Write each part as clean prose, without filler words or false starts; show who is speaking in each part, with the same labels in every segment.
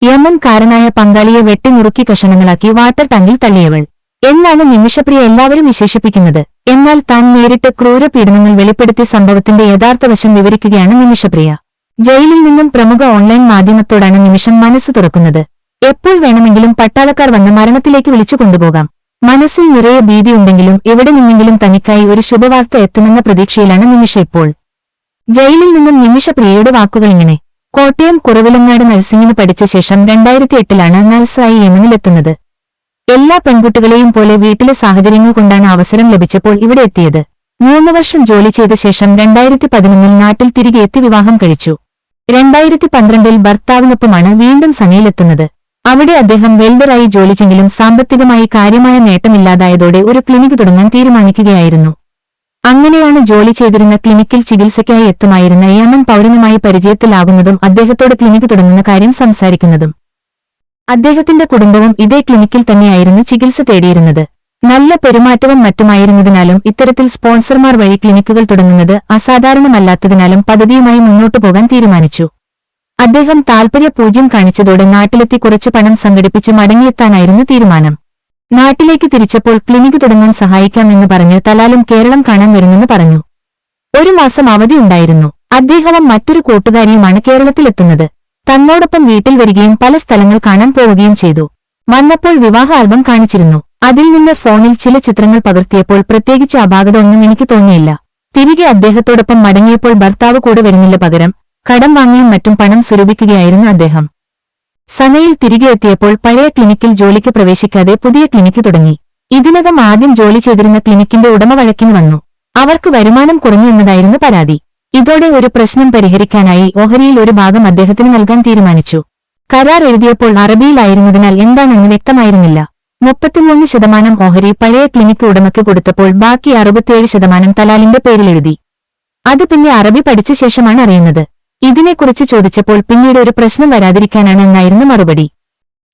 Speaker 1: യമൻകാരനായ പങ്കാളിയെ വെട്ടിനുറുക്കി കഷണങ്ങളാക്കി വാട്ടർ ടാങ്കിൽ തള്ളിയവൾ എന്നാണ് നിമിഷപ്രിയ എല്ലാവരും വിശേഷിപ്പിക്കുന്നത്. എന്നാൽ താൻ നേരിട്ട് ക്രൂരപീഡനങ്ങൾ വെളിപ്പെടുത്തിയ സംഭവത്തിന്റെ യഥാർത്ഥ വശം വിവരിക്കുകയാണ് നിമിഷപ്രിയ. ജയിലിൽ നിന്നും പ്രമുഖ ഓൺലൈൻ മാധ്യമത്തോടാണ് നിമിഷം മനസ്സ് തുറക്കുന്നത്. എപ്പോൾ വേണമെങ്കിലും പട്ടാളക്കാർ വന്ന് മരണത്തിലേക്ക് വിളിച്ചു കൊണ്ടുപോകാം. മനസ്സിൽ നിറയെ ഭീതിയുണ്ടെങ്കിലും എവിടെ നിന്നെങ്കിലും തനിക്കായി ഒരു ശുഭവാർത്ത എത്തുമെന്ന പ്രതീക്ഷയിലാണ് നിമിഷ ഇപ്പോൾ. ജയിലിൽ നിന്നും നിമിഷപ്രിയയുടെ വാക്കുകളിങ്ങനെ. കോട്ടയം കുറവിലങ്ങാട് നഴ്സിംഗിന് പഠിച്ച ശേഷം 2008 നഴ്സായി യമനിലെത്തുന്നത്. എല്ലാ പെൺകുട്ടികളെയും പോലെ വീട്ടിലെ സാഹചര്യങ്ങൾ കൊണ്ടാണ് അവസരം ലഭിച്ചപ്പോൾ ഇവിടെ എത്തിയത്. 3 വർഷം ജോലി ചെയ്ത ശേഷം 2011 നാട്ടിൽ തിരികെ എത്തി വിവാഹം കഴിച്ചു. 2012 ഭർത്താവിനൊപ്പമാണ് വീണ്ടും സനയിലെത്തുന്നത്. അവിടെ അദ്ദേഹം വെൽഡറായി ജോലി ചെയ്തെങ്കിലും സാമ്പത്തികമായി കാര്യമായ നേട്ടമില്ലാതായതോടെ ഒരു ക്ലിനിക് തുടങ്ങാൻ തീരുമാനിക്കുകയായിരുന്നു. അങ്ങനെയാണ് ജോലി ചെയ്തിരുന്ന ക്ലിനിക്കിൽ ചികിത്സയ്ക്കായി എത്തുമായിരുന്ന യമൻ പൗരനുമായി പരിചയത്തിലാകുന്നതും അദ്ദേഹത്തോട് ക്ലിനിക് തുടങ്ങുന്ന കാര്യം സംസാരിക്കുന്നതും. അദ്ദേഹത്തിന്റെ കുടുംബവും ഇതേ ക്ലിനിക്കിൽ തന്നെയായിരുന്നു ചികിത്സ തേടിയിരുന്നത്. നല്ല പെരുമാറ്റവും മറ്റുമായിരുന്നതിനാലും ഇത്തരത്തിൽ സ്പോൺസർമാർ വഴി ക്ലിനിക്കുകൾ തുടങ്ങുന്നത് അസാധാരണമല്ലാത്തതിനാലും പദ്ധതിയുമായി മുന്നോട്ടു പോകാൻ തീരുമാനിച്ചു. അദ്ദേഹം താൽപര്യപൂജ്യം കാണിച്ചതോടെ നാട്ടിലെത്തി കുറച്ചു പണം സംഘടിപ്പിച്ച് മടങ്ങിയെത്താനായിരുന്നു തീരുമാനം. നാട്ടിലേക്ക് തിരിച്ചപ്പോൾ ക്ലിനിക് തുടങ്ങാൻ സഹായിക്കാമെന്ന് പറഞ്ഞ് തലാലും കേരളം കാണാൻ വരുമെന്ന് പറഞ്ഞു. 1 മാസം അവധി ഉണ്ടായിരുന്നു. അദ്ദേഹവും മറ്റൊരു കൂട്ടുകാരിയുമാണ് കേരളത്തിലെത്തുന്നത്. തന്നോടൊപ്പം വീട്ടിൽ വരികയും പല സ്ഥലങ്ങൾ കാണാൻ പോവുകയും ചെയ്തു. വന്നപ്പോൾ വിവാഹ ആൽബം കാണിച്ചിരുന്നു. അതിൽ നിന്ന് ഫോണിൽ ചില ചിത്രങ്ങൾ പകർത്തിയപ്പോൾ പ്രത്യേകിച്ച് അപാകത ഒന്നും എനിക്ക് തോന്നിയില്ല. തിരികെ അദ്ദേഹത്തോടൊപ്പം മടങ്ങിയപ്പോൾ ഭർത്താവ് കൂടെ വരുന്നില്ല, പകരം കടം വാങ്ങിയും മറ്റും പണം സ്വരൂപിക്കുകയായിരുന്നു അദ്ദേഹം. സനയിൽ തിരികെ എത്തിയപ്പോൾ പഴയ ക്ലിനിക്കിൽ ജോലിക്ക് പ്രവേശിക്കാതെ പുതിയ ക്ലിനിക്ക് തുടങ്ങി. ഇതിനകം ആദ്യം ജോലി ചെയ്തിരുന്ന ക്ലിനിക്കിന്റെ ഉടമ വഴക്കിന് വന്നു. അവർക്ക് വരുമാനം കുറഞ്ഞു എന്നതായിരുന്നു പരാതി. ഇതോടെ ഒരു പ്രശ്നം പരിഹരിക്കാനായി ഓഹരിയിൽ ഒരു ഭാഗം അദ്ദേഹത്തിന് നൽകാൻ തീരുമാനിച്ചു. കരാർ എഴുതിയപ്പോൾ അറബിയിലായിരുന്നതിനാൽ എന്താണെന്ന് വ്യക്തമായിരുന്നില്ല. 33% ഓഹരി പഴയ ക്ലിനിക്ക് ഉടമയ്ക്ക് കൊടുത്തപ്പോൾ ബാക്കി 67% തലാലിന്റെ പേരിലെഴുതി. അത് പിന്നെ അറബി പഠിച്ച ശേഷമാണ് അറിയുന്നത്. ഇതിനെക്കുറിച്ച് ചോദിച്ചപ്പോൾ പിന്നീട് ഒരു പ്രശ്നം വരാതിരിക്കാനാണ് എന്നായിരുന്നു മറുപടി.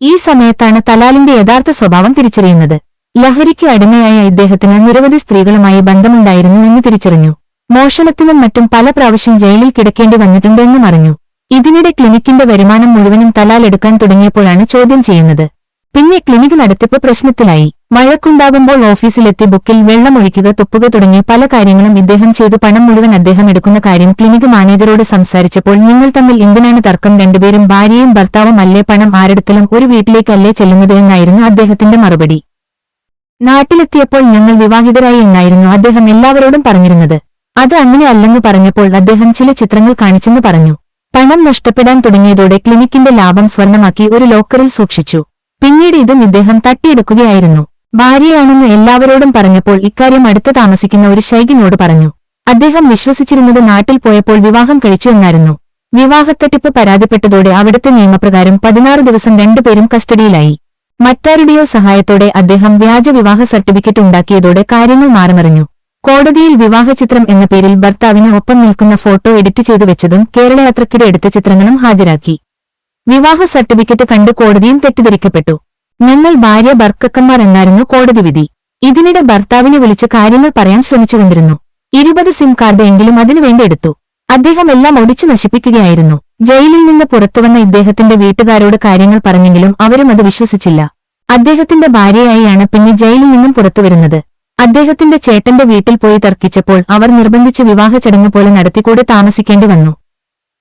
Speaker 1: ഈ സമയത്താണ് തലാലിന്റെ യഥാർത്ഥ സ്വഭാവം തിരിച്ചറിയുന്നത്. ലഹരിക്ക് അടിമയായ ഇദ്ദേഹത്തിന് നിരവധി സ്ത്രീകളുമായി ബന്ധമുണ്ടായിരുന്നു എന്ന് തിരിച്ചറിഞ്ഞു. മോഷണത്തിനും മറ്റും പല പ്രാവശ്യം ജയിലിൽ കിടക്കേണ്ടി വന്നിട്ടുണ്ടെന്നും അറിഞ്ഞു. ഇതിനിടെ ക്ലിനിക്കിന്റെ വരുമാനം മുഴുവനും തലാൽ എടുക്കാൻ തുടങ്ങിയപ്പോഴാണ് ചോദ്യം ചെയ്യുന്നത്. പിന്നെ ക്ലിനിക് നടത്തിപ്പ് പ്രശ്നത്തിലായി. വഴക്കുണ്ടാകുമ്പോൾ ഓഫീസിലെത്തി ബുക്കിൽ വെള്ളമൊഴിക്കുക, തുപ്പുക തുടങ്ങിയ പല കാര്യങ്ങളും ഇദ്ദേഹം ചെയ്തു. പണം മുഴുവൻ അദ്ദേഹം എടുക്കുന്ന കാര്യം ക്ലിനിക് മാനേജറോട് സംസാരിച്ചപ്പോൾ നിങ്ങൾ തമ്മിൽ എന്തിനാണ് തർക്കം, രണ്ടുപേരും ഭാര്യയും ഭർത്താവും അല്ലേ, പണം ആരെടുത്തലും ഒരു വീട്ടിലേക്കല്ലേ ചെല്ലുന്നത് എന്നായിരുന്നു അദ്ദേഹത്തിന്റെ മറുപടി. നാട്ടിലെത്തിയപ്പോൾ ഞങ്ങൾ വിവാഹിതരായി എന്നായിരുന്നു അദ്ദേഹം എല്ലാവരോടും പറഞ്ഞിരുന്നത്. അത് അങ്ങനെ അല്ലെന്ന് പറഞ്ഞപ്പോൾ അദ്ദേഹം ചില ചിത്രങ്ങൾ കാണിച്ചെന്ന് പറഞ്ഞു. പണം നഷ്ടപ്പെടാൻ തുടങ്ങിയതോടെ ക്ലിനിക്കിന്റെ ലാഭം സ്വർണമാക്കി ഒരു ലോക്കറിൽ സൂക്ഷിച്ചു. പിന്നീട് ഇതും ഇദ്ദേഹം തട്ടിയെടുക്കുകയായിരുന്നു. ഭാര്യയാണെന്ന് എല്ലാവരോടും പറഞ്ഞപ്പോൾ ഇക്കാര്യം അടുത്ത് താമസിക്കുന്ന ഒരു ശൈഖിനോട് പറഞ്ഞു. അദ്ദേഹം വിശ്വസിച്ചിരുന്നത് നാട്ടിൽ പോയപ്പോൾ വിവാഹം കഴിച്ചു എന്നായിരുന്നു. വിവാഹത്തട്ടിപ്പ് പരാതിപ്പെട്ടതോടെ അവിടുത്തെ നിയമപ്രകാരം 16 ദിവസം രണ്ടുപേരും കസ്റ്റഡിയിലായി. മറ്റാരുടെയോ സഹായത്തോടെ അദ്ദേഹം വ്യാജ വിവാഹ സർട്ടിഫിക്കറ്റ് ഉണ്ടാക്കിയതോടെ കാര്യങ്ങൾ മാറിമറിഞ്ഞു. കോടതിയിൽ വിവാഹചിത്രം എന്ന പേരിൽ ഭർത്താവിന് ഒപ്പം നിൽക്കുന്ന ഫോട്ടോ എഡിറ്റ് ചെയ്തു വെച്ചതും കേരളയാത്രയ്ക്കിടെ എടുത്ത ചിത്രങ്ങളും ഹാജരാക്കി. വിവാഹ സർട്ടിഫിക്കറ്റ് കണ്ട് കോടതിയും തെറ്റിദ്ധരിക്കപ്പെട്ടു. ഞങ്ങൾ ഭാര്യ ഭർത്താക്കന്മാർ എന്നായിരുന്നു കോടതി വിധി. ഇതിനിടെ ഭർത്താവിനെ വിളിച്ച് കാര്യങ്ങൾ പറയാൻ ശ്രമിച്ചുകൊണ്ടിരുന്നു. 20 സിം കാർഡ് എങ്കിലും അതിനുവേണ്ടി എടുത്തു. അദ്ദേഹം എല്ലാം ഒടിച്ചു നശിപ്പിക്കുകയായിരുന്നു. ജയിലിൽ നിന്ന് പുറത്തുവന്ന ഇദ്ദേഹത്തിന്റെ വീട്ടുകാരോട് കാര്യങ്ങൾ പറഞ്ഞെങ്കിലും അവരും അത് വിശ്വസിച്ചില്ല. അദ്ദേഹത്തിന്റെ ഭാര്യയായാണ് പിന്നെ ജയിലിൽ നിന്നും പുറത്തുവരുന്നത്. അദ്ദേഹത്തിന്റെ ചേട്ടന്റെ വീട്ടിൽ പോയി തർക്കിച്ചപ്പോൾ അവർ നിർബന്ധിച്ച് വിവാഹ ചടങ്ങ് പോലെ നടത്തിക്കൂടെ താമസിക്കേണ്ടി വന്നു.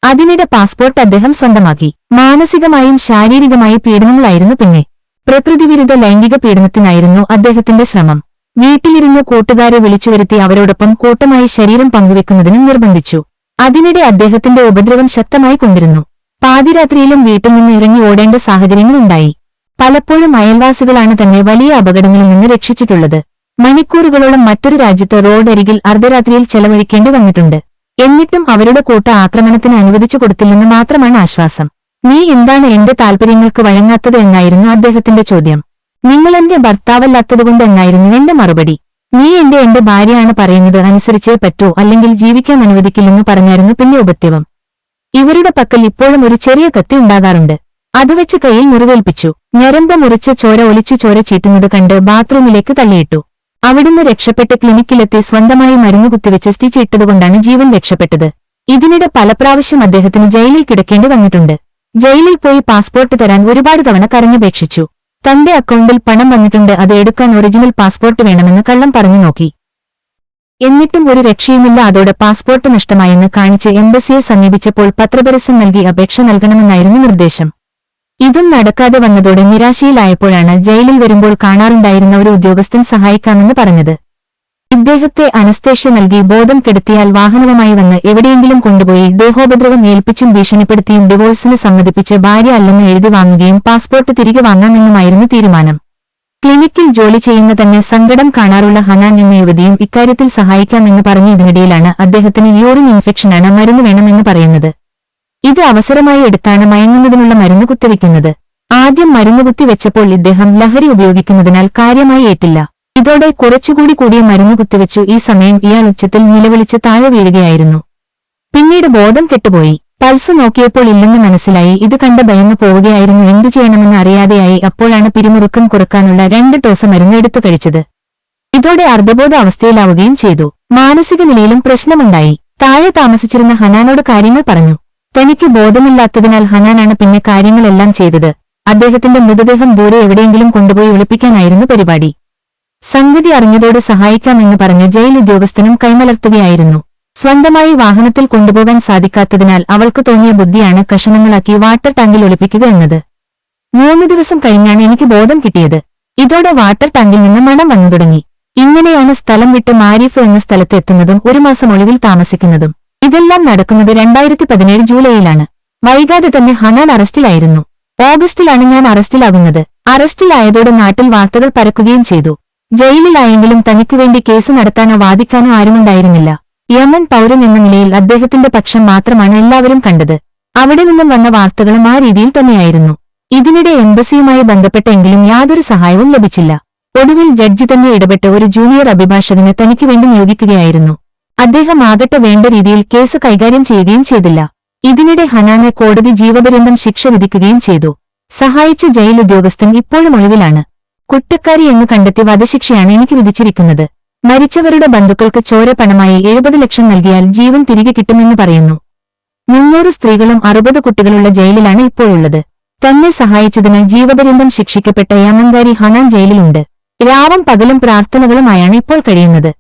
Speaker 1: അതിനിടെ പാസ്പോർട്ട് അദ്ദേഹം സ്വന്തമാക്കി. മാനസികമായും ശാരീരികമായി പീഡനങ്ങളായിരുന്നു. പിന്നെ പ്രകൃതിവിരുദ്ധ ലൈംഗിക പീഡനത്തിനായിരുന്നു അദ്ദേഹത്തിന്റെ ശ്രമം. വീട്ടിലിരുന്ന് കൂട്ടുകാരെ വിളിച്ചുവരുത്തി അവരോടൊപ്പം കൂട്ടമായി ശരീരം പങ്കുവെക്കുന്നതിനും നിർബന്ധിച്ചു. അതിനിടെ അദ്ദേഹത്തിന്റെ ഉപദ്രവം ശക്തമായി കൊണ്ടിരുന്നു. പാതിരാത്രിയിലും വീട്ടിൽ നിന്ന് ഇറങ്ങി ഓടേണ്ട സാഹചര്യങ്ങളുണ്ടായി. പലപ്പോഴും അയൽവാസികളാണ് തന്നെ വലിയ അപകടങ്ങളിൽ നിന്ന് രക്ഷിച്ചിട്ടുള്ളത്. മണിക്കൂറുകളോളം മറ്റൊരു രാജ്യത്ത് റോഡരികിൽ അർദ്ധരാത്രിയിൽ ചെലവഴിക്കേണ്ടി വന്നിട്ടുണ്ട്. എന്നിട്ടും അവരുടെ കൂട്ട ആക്രമണത്തിന് അനുവദിച്ചു കൊടുത്തില്ലെന്ന് മാത്രമാണ് ആശ്വാസം. നീ എന്താണ് എന്റെ താൽപര്യങ്ങൾക്ക് വഴങ്ങാത്തത് എന്നായിരുന്നു അദ്ദേഹത്തിന്റെ ചോദ്യം. നിങ്ങളെന്റെ ഭർത്താവല്ലാത്തതുകൊണ്ട് എന്നായിരുന്നു എന്റെ മറുപടി. നീ എന്റെ ഭാര്യയാണ്, പറയുന്നത് അനുസരിച്ചേ പറ്റൂ, അല്ലെങ്കിൽ ജീവിക്കാൻ അനുവദിക്കില്ലെന്ന് പറഞ്ഞായിരുന്നു പിന്നെ ഉപദ്രവം. ഇവരുടെ പക്കൽ ഇപ്പോഴും ഒരു ചെറിയ കത്തി ഉണ്ടാകാറുണ്ട്. അതുവെച്ച് കയ്യിൽ മുറിവേൽപ്പിച്ചു. ഞരമ്പ് മുറിച്ച് ചോര ഒലിച്ചു ചോര ചീറ്റുന്നത് കണ്ട് ബാത്റൂമിലേക്ക് തള്ളിയിട്ടു. അവിടുന്ന് രക്ഷപ്പെട്ട് ക്ലിനിക്കിലെത്തി സ്വന്തമായി മരുന്ന് കുത്തിവെച്ച് സ്റ്റിച്ച് ഇട്ടതുകൊണ്ടാണ് ജീവൻ രക്ഷപ്പെട്ടത്. ഇതിനിടെ പല പ്രാവശ്യം അദ്ദേഹത്തിന് ജയിലിൽ കിടക്കേണ്ടി വന്നിട്ടുണ്ട്. ജയിലിൽ പോയി പാസ്പോർട്ട് തരാൻ ഒരുപാട് തവണ കരഞ്ഞപേക്ഷിച്ചു. തന്റെ അക്കൗണ്ടിൽ പണം വന്നിട്ടുണ്ട്, അത് എടുക്കാൻ ഒറിജിനൽ പാസ്പോർട്ട് വേണമെന്ന് കള്ളം പറഞ്ഞു നോക്കി. എന്നിട്ടും ഒരു രക്ഷയുമില്ല. അതോടെ പാസ്പോർട്ട് നഷ്ടമായെന്ന് കാണിച്ച് എംബസിയെ സമീപിച്ചപ്പോൾ പത്രപരസ്യം നൽകി അപേക്ഷ നൽകണമെന്നായിരുന്നു നിർദ്ദേശം. ഇതും നടക്കാതെ വന്നതോടെ നിരാശയിലായപ്പോഴാണ് ജയിലിൽ വരുമ്പോൾ കാണാറുണ്ടായിരുന്ന ഒരു ഉദ്യോഗസ്ഥൻ സഹായിക്കാമെന്ന് പറഞ്ഞത്. ഇദ്ദേഹത്തെ അനസ്തേഷ്യ നൽകി ബോധം കെടുത്തിയാൽ വാഹനവുമായി വന്ന് എവിടെയെങ്കിലും കൊണ്ടുപോയി ദേഹോപദ്രവം ഏൽപ്പിച്ചും ഭീഷണിപ്പെടുത്തിയും ഡിവോഴ്സിന് സമ്മതിപ്പിച്ച് ഭാര്യ അല്ലെന്ന് എഴുതി വാങ്ങുകയും പാസ്പോർട്ട് തിരികെ വാങ്ങാമെന്നുമായിരുന്നു തീരുമാനം. ക്ലിനിക്കിൽ ജോലി ചെയ്യുന്ന തന്നെ സങ്കടം കാണാറുള്ള ഹനാൻ എന്ന യുവതിയും ഇക്കാര്യത്തിൽ സഹായിക്കാമെന്ന് പറഞ്ഞ ഇതിനിടയിലാണ് അദ്ദേഹത്തിന് യൂറിൻ ഇൻഫെക്ഷനാണ്, മരുന്ന് വേണമെന്ന് പറയുന്നത്. ഇത് അവസരമായി എടുത്താണ് മയങ്ങുന്നതിനുള്ള മരുന്ന് കുത്തിവെക്കുന്നത്. ആദ്യം മരുന്ന് കുത്തിവെച്ചപ്പോൾ ഇദ്ദേഹം ലഹരി ഉപയോഗിക്കുന്നതിനാൽ കാര്യമായി ഏറ്റില്ല. ഇതോടെ കുറച്ചുകൂടി കൂടിയ മരുന്ന് കുത്തിവെച്ചു. ഈ സമയം ഇയാൾ ഉച്ചത്തിൽ നിലവിളിച്ച് താഴെ വീഴുകയായിരുന്നു. പിന്നീട് ബോധം കെട്ടുപോയി. പൾസ് നോക്കിയപ്പോൾ ഇല്ലെന്ന് മനസ്സിലായി. ഇത് കണ്ട് ഭയന്നു പോവുകയായിരുന്നു. എന്തു ചെയ്യണമെന്ന് അറിയാതെയായി. അപ്പോഴാണ് പിരിമുറുക്കം കുറക്കാനുള്ള 2 ഡോസ് മരുന്ന് എടുത്തു കഴിച്ചത്. ഇതോടെ അർദ്ധബോധ അവസ്ഥയിലാവുകയും ചെയ്തു. മാനസിക നിലയിലും പ്രശ്നമുണ്ടായി. താഴെ താമസിച്ചിരുന്ന ഹനാനോട് കാര്യങ്ങൾ പറഞ്ഞു. തനിക്ക് ബോധമില്ലാത്തതിനാൽ ഹനാനാണ് പിന്നെ കാര്യങ്ങളെല്ലാം ചെയ്തത്. അദ്ദേഹത്തിന്റെ മൃതദേഹം ദൂരെ എവിടെയെങ്കിലും കൊണ്ടുപോയി ഒളിപ്പിക്കാനായിരുന്നു പരിപാടി. സംഗതി അറിഞ്ഞതോടെ സഹായിക്കാമെന്ന് പറഞ്ഞ് ജയിൽ ഉദ്യോഗസ്ഥനും കൈമലർത്തുകയായിരുന്നു. സ്വന്തമായി വാഹനത്തിൽ കൊണ്ടുപോകാൻ സാധിക്കാത്തതിനാൽ അവൾക്ക് തോന്നിയ ബുദ്ധിയാണ് കഷണങ്ങളാക്കി വാട്ടർ ടാങ്കിൽ ഒളിപ്പിക്കുക എന്നത്. 3 ദിവസം കഴിഞ്ഞാണ് എനിക്ക് ബോധം കിട്ടിയത്. ഇതോടെ വാട്ടർ ടാങ്കിൽ നിന്ന് മണം വന്നു തുടങ്ങി. ഇങ്ങനെയാണ് സ്ഥലം വിട്ട് മാരിഫ് എന്ന സ്ഥലത്ത് എത്തുന്നതും 1 മാസം ഒളിവിൽ താമസിക്കുന്നതും. ഇതെല്ലാം നടക്കുന്നത് 2017 ജൂലൈയിലാണ്. വൈകാതെ തന്നെ ഹനാൻ അറസ്റ്റിലായിരുന്നു. ഓഗസ്റ്റിലാണ് ഞാൻ അറസ്റ്റിലാകുന്നത്. അറസ്റ്റിലായതോടെ നാട്ടിൽ വാർത്തകൾ പരക്കുകയും ചെയ്തു. ജയിലിലായെങ്കിലും തനിക്കുവേണ്ടി കേസ് നടത്താനോ വാദിക്കാനോ ആരുമുണ്ടായിരുന്നില്ല. യമൻ പൗരൻ എന്ന നിലയിൽ അദ്ദേഹത്തിന്റെ പക്ഷം മാത്രമാണ് എല്ലാവരും കണ്ടത്. അവിടെ നിന്നും വന്ന വാർത്തകളും ആ രീതിയിൽ തന്നെയായിരുന്നു. ഇതിനിടെ എംബസിയുമായി ബന്ധപ്പെട്ടെങ്കിലും യാതൊരു സഹായവും ലഭിച്ചില്ല. ഒടുവിൽ ജഡ്ജി തന്നെ ഇടപെട്ട് ഒരു ജൂനിയർ അഭിഭാഷകനെ തനിക്കുവേണ്ടി നിയോഗിക്കുകയായിരുന്നു. അദ്ദേഹം ആകട്ടെ വേണ്ട രീതിയിൽ കേസ് കൈകാര്യം ചെയ്യുകയും ചെയ്തില്ല. ഇതിനിടെ ഹനാനെ കോടതി ജീവപര്യന്തം ശിക്ഷ വിധിക്കുകയും ചെയ്തു. സഹായിച്ച ജയിൽ ഉദ്യോഗസ്ഥൻ ഇപ്പോഴും ഒളിവിലാണ്. കുറ്റക്കാരി എന്ന് കണ്ടെത്തി വധശിക്ഷയാണ് എനിക്ക് വിധിച്ചിരിക്കുന്നത്. മരിച്ചവരുടെ ബന്ധുക്കൾക്ക് ചോര പണമായി 70 ലക്ഷം നൽകിയാൽ ജീവൻ തിരികെ കിട്ടുമെന്ന് പറയുന്നു. 300 സ്ത്രീകളും 60 കുട്ടികളുള്ള ജയിലിലാണ് ഇപ്പോഴുള്ളത്. തന്നെ സഹായിച്ചതിന് ജീവപര്യന്തം ശിക്ഷിക്കപ്പെട്ട യമൻകാരി ഹനാൻ ജയിലിലുണ്ട്. രാവും പകലും പ്രാർത്ഥനകളുമായാണ് ഇപ്പോൾ കഴിയുന്നത്.